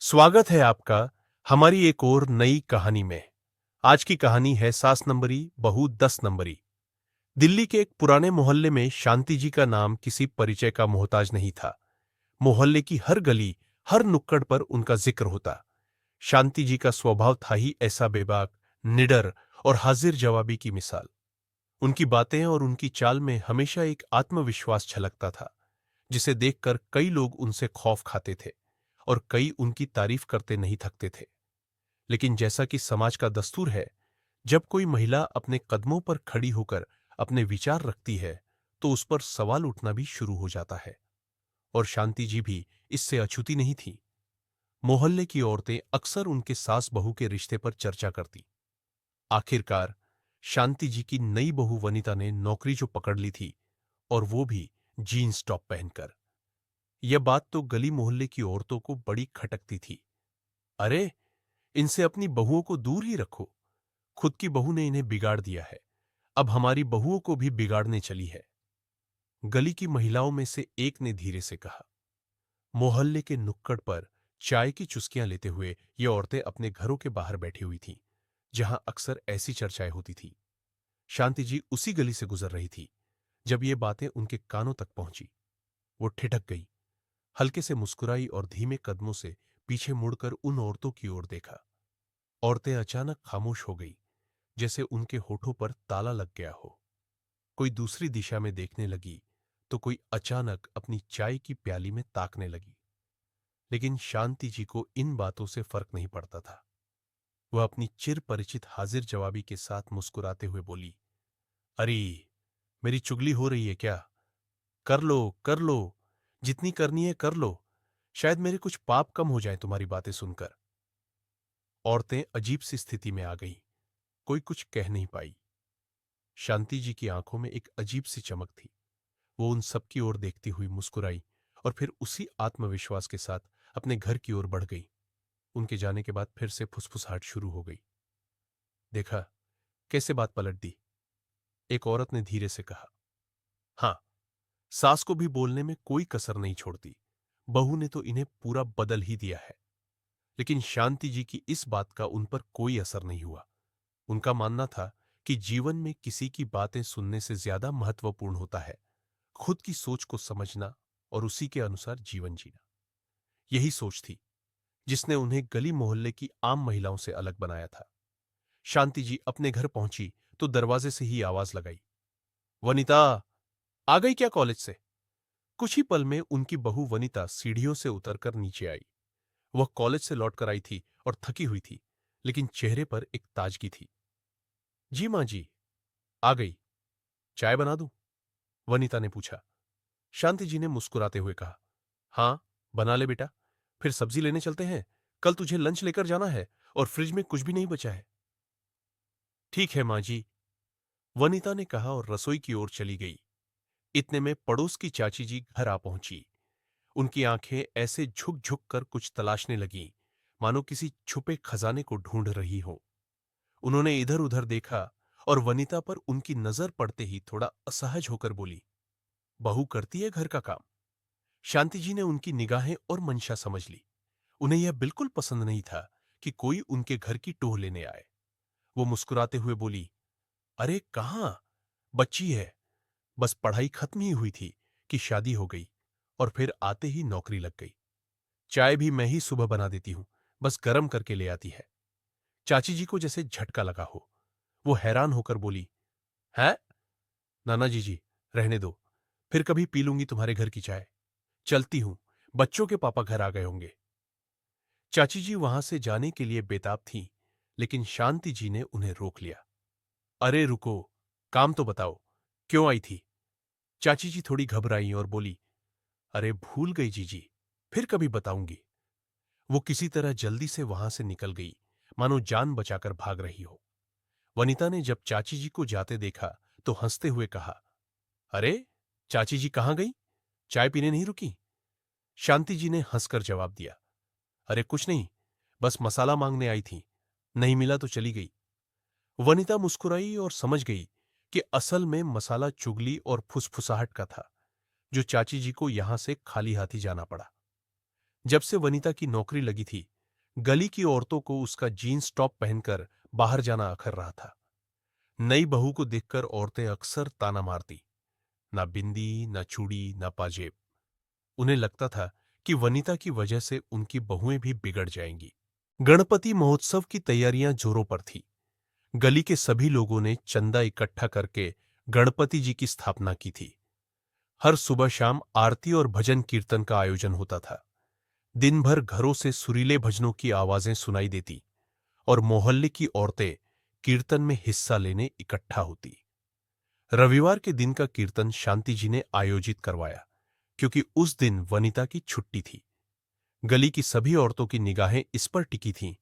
स्वागत है आपका हमारी एक और नई कहानी में। आज की कहानी है सास नंबरी बहू 10 नंबरी। दिल्ली के एक पुराने मोहल्ले में शांति जी का नाम किसी परिचय का मोहताज नहीं था। मोहल्ले की हर गली, हर नुक्कड़ पर उनका जिक्र होता। शांति जी का स्वभाव था ही ऐसा बेबाक, निडर और हाजिर जवाबी की मिसाल। उनकी बातें और उनकी चाल में हमेशा एक आत्मविश्वास छलकता था, जिसे देखकर कई लोग उनसे खौफ खाते थे और कई उनकी तारीफ करते नहीं थकते थे। लेकिन जैसा कि समाज का दस्तूर है, जब कोई महिला अपने कदमों पर खड़ी होकर अपने विचार रखती है, तो उस पर सवाल उठना भी शुरू हो जाता है। और शांति जी भी इससे अछूती नहीं थी। मोहल्ले की औरतें अक्सर उनके सास बहू के रिश्ते पर चर्चा करती। आखिरकार शांति जी की नई बहू वनिता ने नौकरी जो पकड़ ली थी, और वो भी जीन्स टॉप पहनकर। यह बात तो गली मोहल्ले की औरतों को बड़ी खटकती थी। अरे, इनसे अपनी बहुओं को दूर ही रखो। खुद की बहू ने इन्हें बिगाड़ दिया है, अब हमारी बहुओं को भी बिगाड़ने चली है। गली की महिलाओं में से एक ने धीरे से कहा। मोहल्ले के नुक्कड़ पर चाय की चुस्कियां लेते हुए ये औरतें अपने घरों के बाहर बैठी हुई थीं, जहां अक्सर ऐसी चर्चाएं होती थी। शांति जी उसी गली से गुजर रही थी जब ये बातें उनके कानों तक पहुंची। वो ठिठक गई, हल्के से मुस्कुराई और धीमे कदमों से पीछे मुड़कर उन औरतों की ओर देखा। औरतें अचानक खामोश हो गई, जैसे उनके होठों पर ताला लग गया हो। कोई दूसरी दिशा में देखने लगी, तो कोई अचानक अपनी चाय की प्याली में ताकने लगी। लेकिन शांति जी को इन बातों से फर्क नहीं पड़ता था। वह अपनी चिर परिचित हाजिर जवाबी के साथ मुस्कुराते हुए बोली, अरे, मेरी चुगली हो रही है क्या? कर लो, कर लो, जितनी करनी है कर लो। शायद मेरे कुछ पाप कम हो जाए तुम्हारी बातें सुनकर। औरतें अजीब सी स्थिति में आ गईं। कोई कुछ कह नहीं पाई। शांति जी की आंखों में एक अजीब सी चमक थी। वो उन सबकी ओर देखती हुई मुस्कुराई और फिर उसी आत्मविश्वास के साथ अपने घर की ओर बढ़ गई। उनके जाने के बाद फिर से फुसफुसाहट शुरू हो गई। देखा कैसे बात पलट दी? एक औरत ने धीरे से कहा। हां, सास को भी बोलने में कोई कसर नहीं छोड़ती। बहू ने तो इन्हें पूरा बदल ही दिया है। लेकिन शांति जी की इस बात का उन पर कोई असर नहीं हुआ। उनका मानना था कि जीवन में किसी की बातें सुनने से ज्यादा महत्वपूर्ण होता है खुद की सोच को समझना और उसी के अनुसार जीवन जीना। यही सोच थी जिसने उन्हें गली मोहल्ले की आम महिलाओं से अलग बनाया था। शांति जी अपने घर पहुंची तो दरवाजे से ही आवाज लगाई, वनिता, आ गई क्या कॉलेज से? कुछ ही पल में उनकी बहू वनिता सीढ़ियों से उतरकर नीचे आई। वह कॉलेज से लौटकर आई थी और थकी हुई थी, लेकिन चेहरे पर एक ताजगी थी। जी मां जी, आ गई। चाय बना दूं? वनिता ने पूछा। शांति जी ने मुस्कुराते हुए कहा, हाँ, बना ले बेटा। फिर सब्जी लेने चलते हैं। कल तुझे लंच लेकर जाना है और फ्रिज में कुछ भी नहीं बचा है। ठीक है मां जी, वनिता ने कहा और रसोई की ओर चली गई। इतने में पड़ोस की चाची जी घर आ पहुंची। उनकी आंखें ऐसे झुक झुक कर कुछ तलाशने लगीं, मानो किसी छुपे खजाने को ढूंढ रही हो। उन्होंने इधर उधर देखा और वनिता पर उनकी नजर पड़ते ही थोड़ा असहज होकर बोली, बहू करती है घर का काम। शांति जी ने उनकी निगाहें और मंशा समझ ली। उन्हें यह बिल्कुल पसंद नहीं था कि कोई उनके घर की टोह लेने आए। वो मुस्कुराते हुए बोली, अरे कहाँ, बच्ची है। बस पढ़ाई खत्म ही हुई थी कि शादी हो गई और फिर आते ही नौकरी लग गई। चाय भी मैं ही सुबह बना देती हूं, बस गरम करके ले आती है। चाची जी को जैसे झटका लगा हो। वो हैरान होकर बोली, है? नाना जी, रहने दो, फिर कभी पी लूंगी तुम्हारे घर की चाय। चलती हूं, बच्चों के पापा घर आ गए होंगे। चाची जी वहां से जाने के लिए बेताब थीं, लेकिन शांति जी ने उन्हें रोक लिया। अरे रुको, काम तो बताओ, क्यों आई थी? चाची जी थोड़ी घबराई और बोली, अरे भूल गई जीजी, फिर कभी बताऊंगी। वो किसी तरह जल्दी से वहां से निकल गई, मानो जान बचाकर भाग रही हो। वनिता ने जब चाची जी को जाते देखा तो हंसते हुए कहा, अरे, चाची जी कहाँ गई? चाय पीने नहीं रुकी? शांति जी ने हंसकर जवाब दिया, अरे कुछ नहीं, बस मसाला मांगने आई थी, नहीं मिला तो चली गई। वनिता मुस्कुराई और समझ गई कि असल में मसाला चुगली और फुसफुसाहट का था, जो चाची जी को यहां से खाली हाथी जाना पड़ा। जब से वनिता की नौकरी लगी थी, गली की औरतों को उसका जीन्स टॉप पहनकर बाहर जाना अखर रहा था। नई बहू को देखकर औरतें अक्सर ताना मारती, ना बिंदी, ना चूड़ी, ना पाजेब। उन्हें लगता था कि वनिता की वजह से उनकी बहुएं भी बिगड़ जाएंगी। गणपति महोत्सव की तैयारियां जोरों पर थी। गली के सभी लोगों ने चंदा इकट्ठा करके गणपति जी की स्थापना की थी। हर सुबह शाम आरती और भजन कीर्तन का आयोजन होता था। दिन भर घरों से सुरीले भजनों की आवाजें सुनाई देती और मोहल्ले की औरतें कीर्तन में हिस्सा लेने इकट्ठा होती। रविवार के दिन का कीर्तन शांति जी ने आयोजित करवाया, क्योंकि उस दिन वनिता की छुट्टी थी। गली की सभी औरतों की निगाहें इस पर टिकी थीं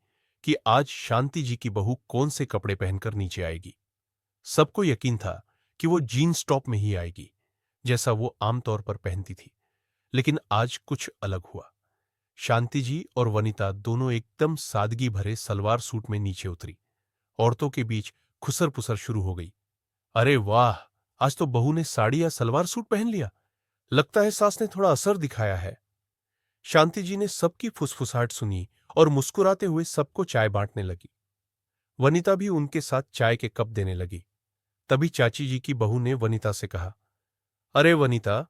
कि आज शांति जी की बहू कौन से कपड़े पहनकर नीचे आएगी। सबको यकीन था कि वो जीन्स टॉप में ही आएगी, जैसा वो आमतौर पर पहनती थी। लेकिन आज कुछ अलग हुआ। शांति जी और वनिता दोनों एकदम सादगी भरे सलवार सूट में नीचे उतरी। औरतों के बीच खुसर पुसर शुरू हो गई। अरे वाह, आज तो बहू ने साड़ी या सलवार सूट पहन लिया। लगता है सास ने थोड़ा असर दिखाया है। शांति जी ने सबकी फुसफुसाहट सुनी और मुस्कुराते हुए सबको चाय बांटने लगी। वनिता भी उनके साथ चाय के कप देने लगी। तभी चाची जी की बहू ने वनिता से कहा, अरे वनिता,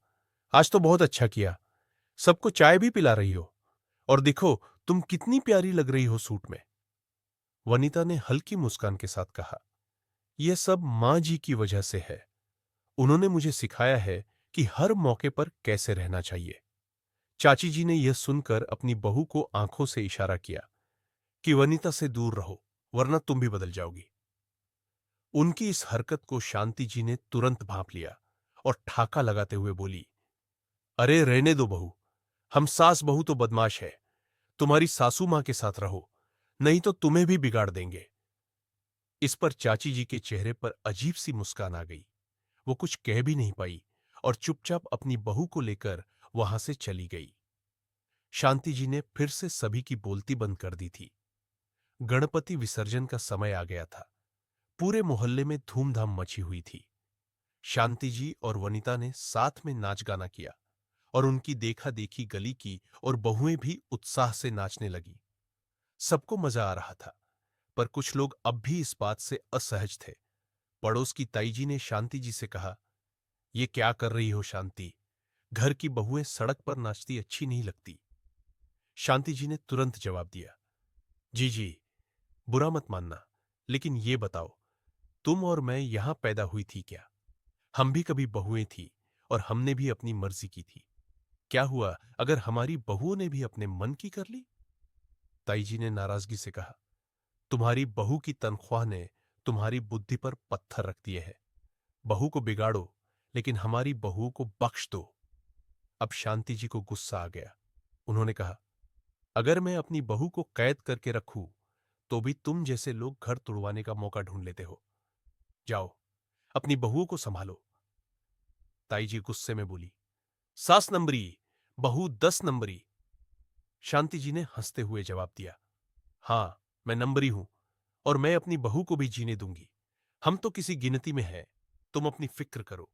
आज तो बहुत अच्छा किया। सबको चाय भी पिला रही हो। और देखो, तुम कितनी प्यारी लग रही हो सूट में। वनिता ने हल्की मुस्कान के साथ कहा, यह सब मां जी की वजह से है। उन्होंने मुझे सिखाया है कि हर मौके पर कैसे रहना चाहिए। चाची जी ने यह सुनकर अपनी बहू को आंखों से इशारा किया कि वनिता से दूर रहो, वरना तुम भी बदल जाओगी। उनकी इस हरकत को शांति जी ने तुरंत भांप लिया और ठाका लगाते हुए बोली, अरे रहने दो बहू, हम सास बहू तो बदमाश है। तुम्हारी सासू मां के साथ रहो, नहीं तो तुम्हें भी बिगाड़ देंगे। इस पर चाची जी के चेहरे पर अजीब सी मुस्कान आ गई। वो कुछ कह भी नहीं पाई और चुपचाप अपनी बहू को लेकर वहां से चली गई। शांति जी ने फिर से सभी की बोलती बंद कर दी थी। गणपति विसर्जन का समय आ गया था। पूरे मोहल्ले में धूमधाम मची हुई थी। शांति जी और वनिता ने साथ में नाच गाना किया और उनकी देखा देखी गली की और बहुएं भी उत्साह से नाचने लगी। सबको मजा आ रहा था, पर कुछ लोग अब भी इस बात से असहज थे। पड़ोस की ताई जी ने शांति जी से कहा, ये क्या कर रही हो शांति? घर की बहुएं सड़क पर नाचती अच्छी नहीं लगती। शांति जी ने तुरंत जवाब दिया, जी जी, बुरा मत मानना, लेकिन ये बताओ, तुम और मैं यहां पैदा हुई थी क्या? हम भी कभी बहुएं थी और हमने भी अपनी मर्जी की थी। क्या हुआ अगर हमारी बहुओं ने भी अपने मन की कर ली? ताई जी ने नाराजगी से कहा, तुम्हारी बहू की तनख्वाह ने तुम्हारी बुद्धि पर पत्थर रख दिए है। बहू को बिगाड़ो, लेकिन हमारी बहुओं को बख्श दो। अब शांति जी को गुस्सा आ गया। उन्होंने कहा, अगर मैं अपनी बहू को कैद करके रखूं, तो भी तुम जैसे लोग घर तुड़वाने का मौका ढूंढ लेते हो। जाओ, अपनी बहुओं को संभालो। ताई जी गुस्से में बोली, सास नंबरी, बहू 10 नंबरी। शांति जी ने हंसते हुए जवाब दिया, हां, मैं नंबरी हूं और मैं अपनी बहू को भी जीने दूंगी। हम तो किसी गिनती में हैं, तुम अपनी फिक्र करो।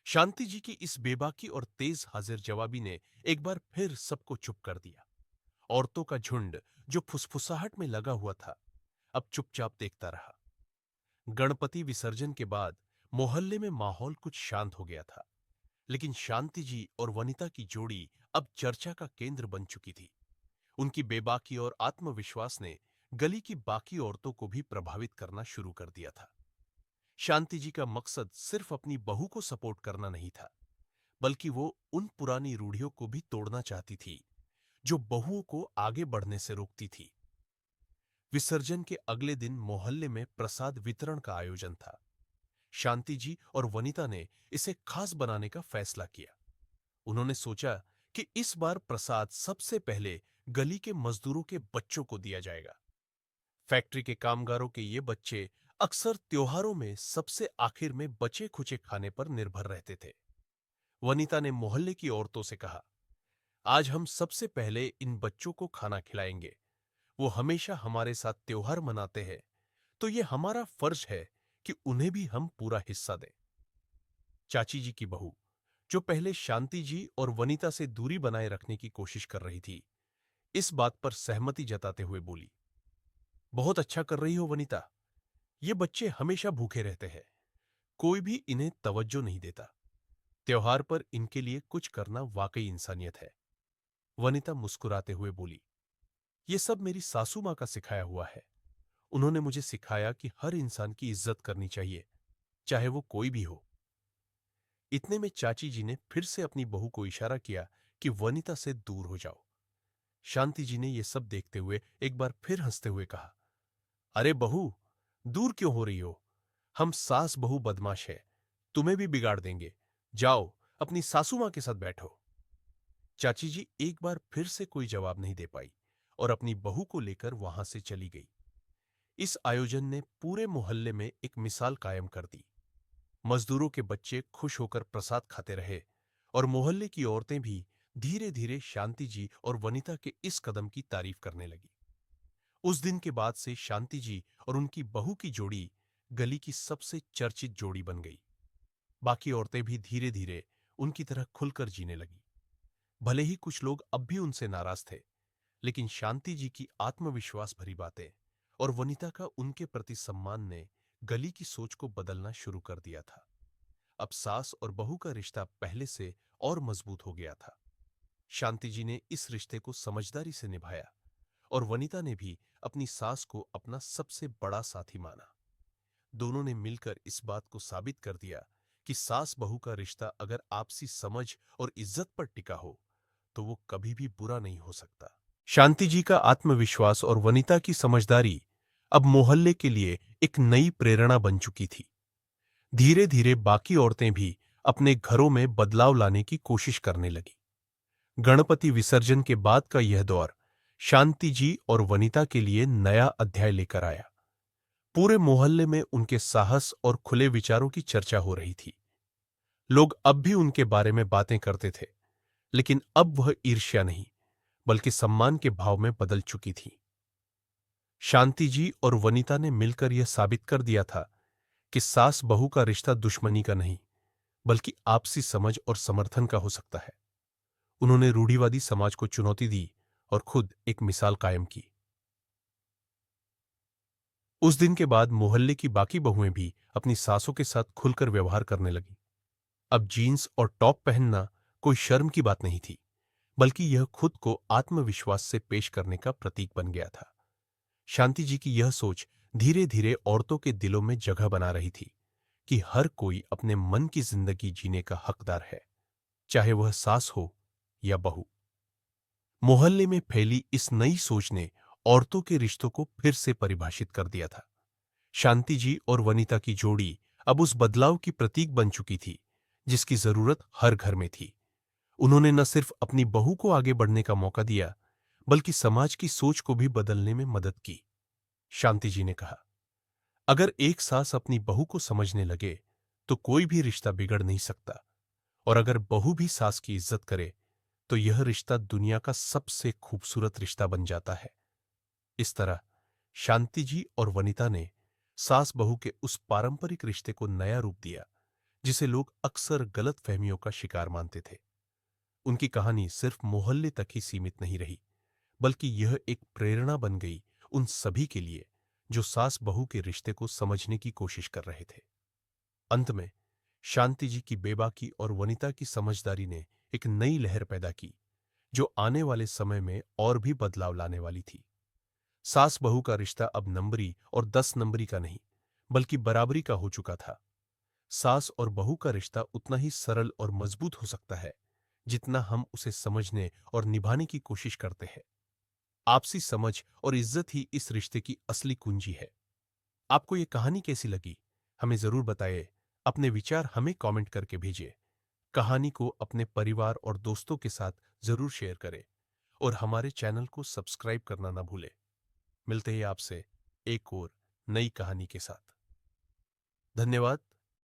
शांति जी की इस बेबाकी और तेज हाजिर जवाबी ने एक बार फिर सबको चुप कर दिया। औरतों का झुंड, जो फुसफुसाहट में लगा हुआ था, अब चुपचाप देखता रहा। गणपति विसर्जन के बाद मोहल्ले में माहौल कुछ शांत हो गया था, लेकिन शांति जी और वनिता की जोड़ी अब चर्चा का केंद्र बन चुकी थी। उनकी बेबाकी और आत्मविश्वास ने गली की बाकी औरतों को भी प्रभावित करना शुरू कर दिया था। शांति जी का मकसद सिर्फ अपनी बहू को सपोर्ट करना नहीं था, बल्कि वो उन पुरानी रूढ़ियों को भी तोड़ना चाहती थी जो बहुओं को आगे बढ़ने से रोकती थी। विसर्जन के अगले दिन मोहल्ले में प्रसाद वितरण का आयोजन था। शांति जी और वनिता ने इसे खास बनाने का फैसला किया। उन्होंने सोचा कि इस बार प्रसाद सबसे पहले गली के मजदूरों के बच्चों को दिया जाएगा। फैक्ट्री के कामगारों के ये बच्चे अक्सर त्योहारों में सबसे आखिर में बचे खुचे खाने पर निर्भर रहते थे। वनिता ने मोहल्ले की औरतों से कहा, आज हम सबसे पहले इन बच्चों को खाना खिलाएंगे। वो हमेशा हमारे साथ त्योहार मनाते हैं, तो ये हमारा फर्ज है कि उन्हें भी हम पूरा हिस्सा दें। चाची जी की बहू जो पहले शांति जी और वनिता से दूरी बनाए रखने की कोशिश कर रही थी, इस बात पर सहमति जताते हुए बोली, बहुत अच्छा कर रही हो वनिता। ये बच्चे हमेशा भूखे रहते हैं, कोई भी इन्हें तवज्जो नहीं देता। त्योहार पर इनके लिए कुछ करना वाकई इंसानियत है। वनिता मुस्कुराते हुए बोली, ये सब मेरी सासू माँ का सिखाया हुआ है। उन्होंने मुझे सिखाया कि हर इंसान की इज्जत करनी चाहिए, चाहे वो कोई भी हो। इतने में चाची जी ने फिर से अपनी बहू को इशारा किया कि वनिता से दूर हो जाओ। शांति जी ने यह सब देखते हुए एक बार फिर हंसते हुए कहा, अरे बहू, दूर क्यों हो रही हो? हम सास बहू बदमाश है, तुम्हें भी बिगाड़ देंगे। जाओ, अपनी सासू मां के साथ बैठो। चाची जी एक बार फिर से कोई जवाब नहीं दे पाई और अपनी बहू को लेकर वहां से चली गई। इस आयोजन ने पूरे मोहल्ले में एक मिसाल कायम कर दी। मजदूरों के बच्चे खुश होकर प्रसाद खाते रहे और मोहल्ले की औरतें भी धीरे धीरे शांति जी और वनिता के इस कदम की तारीफ करने लगी। उस दिन के बाद से शांति जी और उनकी बहू की जोड़ी गली की सबसे चर्चित जोड़ी बन गई। बाकी औरतें भी धीरे धीरे उनकी तरह खुलकर जीने लगी। भले ही कुछ लोग अब भी उनसे नाराज थे, लेकिन शांति जी की आत्मविश्वास भरी बातें और वनिता का उनके प्रति सम्मान ने गली की सोच को बदलना शुरू कर दिया था। अब सास और बहू का रिश्ता पहले से और मजबूत हो गया था। शांति जी ने इस रिश्ते को समझदारी से निभाया और वनिता ने भी अपनी सास को अपना सबसे बड़ा साथी माना। दोनों ने मिलकर इस बात को साबित कर दिया कि सास बहू का रिश्ता अगर आपसी समझ और इज्जत पर टिका हो तो वो कभी भी बुरा नहीं हो सकता। शांति जी का आत्मविश्वास और वनिता की समझदारी अब मोहल्ले के लिए एक नई प्रेरणा बन चुकी थी। धीरे धीरे बाकी औरतें भी अपने घरों में बदलाव लाने की कोशिश करने लगी। गणपति विसर्जन के बाद का यह दौर शांति जी और वनिता के लिए नया अध्याय लेकर आया। पूरे मोहल्ले में उनके साहस और खुले विचारों की चर्चा हो रही थी। लोग अब भी उनके बारे में बातें करते थे, लेकिन अब वह ईर्ष्या नहीं, बल्कि सम्मान के भाव में बदल चुकी थी। शांति जी और वनिता ने मिलकर यह साबित कर दिया था कि सास बहू का रिश्ता दुश्मनी का नहीं, बल्कि आपसी समझ और समर्थन का हो सकता है। उन्होंने रूढ़िवादी समाज को चुनौती दी और खुद एक मिसाल कायम की। उस दिन के बाद मोहल्ले की बाकी बहुएं भी अपनी सासों के साथ खुलकर व्यवहार करने लगी। अब जीन्स और टॉप पहनना कोई शर्म की बात नहीं थी, बल्कि यह खुद को आत्मविश्वास से पेश करने का प्रतीक बन गया था। शांति जी की यह सोच धीरे धीरे औरतों के दिलों में जगह बना रही थी कि हर कोई अपने मन की जिंदगी जीने का हकदार है, चाहे वह सास हो या बहू। मोहल्ले में फैली इस नई सोच ने औरतों के रिश्तों को फिर से परिभाषित कर दिया था। शांति जी और वनिता की जोड़ी अब उस बदलाव की प्रतीक बन चुकी थी जिसकी जरूरत हर घर में थी। उन्होंने न सिर्फ अपनी बहू को आगे बढ़ने का मौका दिया, बल्कि समाज की सोच को भी बदलने में मदद की। शांति जी ने कहा, अगर एक सास अपनी बहू को समझने लगे तो कोई भी रिश्ता बिगड़ नहीं सकता, और अगर बहू भी सास की इज्जत करे तो यह रिश्ता दुनिया का सबसे खूबसूरत रिश्ता बन जाता है। इस तरह शांति जी और वनिता ने सास बहू के उस पारंपरिक रिश्ते को नया रूप दिया जिसे लोग अक्सर गलत फहमियों का शिकार मानते थे। उनकी कहानी सिर्फ मोहल्ले तक ही सीमित नहीं रही, बल्कि यह एक प्रेरणा बन गई उन सभी के लिए जो सास बहू के रिश्ते को समझने की कोशिश कर रहे थे। अंत में शांति जी की बेबाकी और वनिता की समझदारी ने एक नई लहर पैदा की जो आने वाले समय में और भी बदलाव लाने वाली थी। सास बहू का रिश्ता अब नंबरी और 10 नंबरी का नहीं, बल्कि बराबरी का हो चुका था। सास और बहू का रिश्ता उतना ही सरल और मजबूत हो सकता है जितना हम उसे समझने और निभाने की कोशिश करते हैं। आपसी समझ और इज्जत ही इस रिश्ते की असली कुंजी है। आपको ये कहानी कैसी लगी, हमें जरूर बताइए। अपने विचार हमें कमेंट करके भेजिए। कहानी को अपने परिवार और दोस्तों के साथ जरूर शेयर करें और हमारे चैनल को सब्सक्राइब करना ना भूलें। मिलते हैं आपसे एक और नई कहानी के साथ। धन्यवाद।